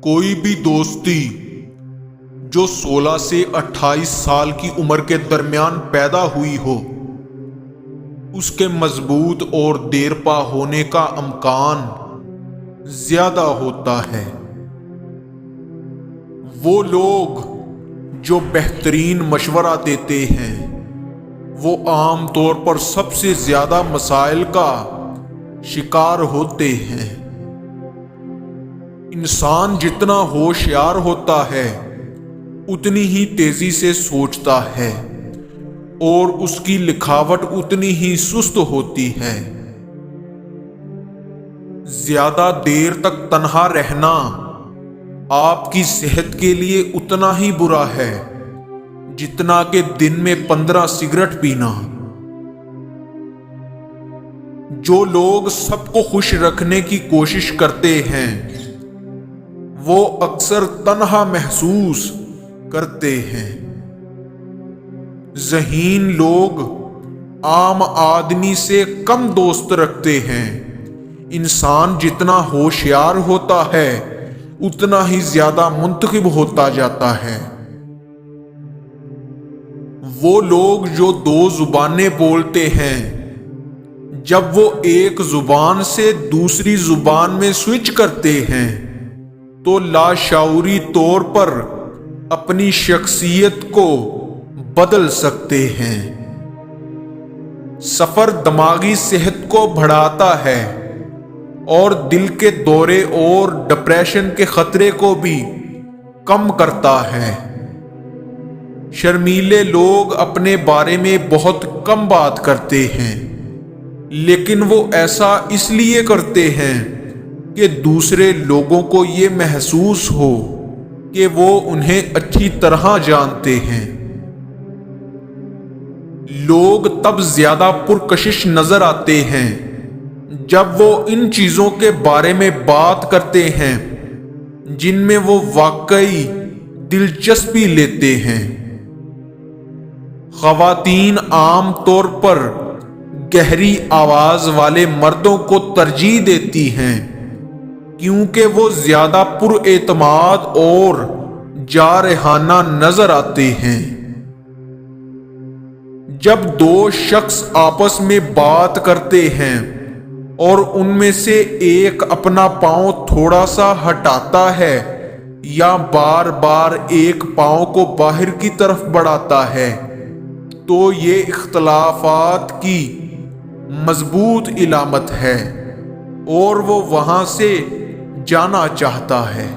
کوئی بھی دوستی جو 16 سے 28 سال کی عمر کے درمیان پیدا ہوئی ہو، اس کے مضبوط اور دیرپا ہونے کا امکان زیادہ ہوتا ہے۔ وہ لوگ جو بہترین مشورہ دیتے ہیں وہ عام طور پر سب سے زیادہ مسائل کا شکار ہوتے ہیں۔ انسان جتنا ہوشیار ہوتا ہے اتنی ہی تیزی سے سوچتا ہے اور اس کی لکھاوٹ اتنی ہی سست ہوتی ہے۔ زیادہ دیر تک تنہا رہنا آپ کی صحت کے لیے اتنا ہی برا ہے جتنا کہ دن میں 15 سگریٹ پینا۔ جو لوگ سب کو خوش رکھنے کی کوشش کرتے ہیں وہ اکثر تنہا محسوس کرتے ہیں۔ ذہین لوگ عام آدمی سے کم دوست رکھتے ہیں۔ انسان جتنا ہوشیار ہوتا ہے اتنا ہی زیادہ منتخب ہوتا جاتا ہے۔ وہ لوگ جو 2 زبانیں بولتے ہیں جب وہ ایک زبان سے دوسری زبان میں سوئچ کرتے ہیں تو لاشعوری طور پر اپنی شخصیت کو بدل سکتے ہیں۔ سفر دماغی صحت کو بڑھاتا ہے اور دل کے دورے اور ڈپریشن کے خطرے کو بھی کم کرتا ہے۔ شرمیلے لوگ اپنے بارے میں بہت کم بات کرتے ہیں، لیکن وہ ایسا اس لیے کرتے ہیں کہ دوسرے لوگوں کو یہ محسوس ہو کہ وہ انہیں اچھی طرح جانتے ہیں۔ لوگ تب زیادہ پرکشش نظر آتے ہیں جب وہ ان چیزوں کے بارے میں بات کرتے ہیں جن میں وہ واقعی دلچسپی لیتے ہیں۔ خواتین عام طور پر گہری آواز والے مردوں کو ترجیح دیتی ہیں کیونکہ وہ زیادہ پر اعتماد اور جارحانہ نظر آتے ہیں۔ جب 2 شخص آپس میں بات کرتے ہیں اور ان میں سے ایک اپنا پاؤں تھوڑا سا ہٹاتا ہے یا بار بار ایک پاؤں کو باہر کی طرف بڑھاتا ہے تو یہ اختلافات کی مضبوط علامت ہے اور وہ وہاں سے جانا چاہتا ہے۔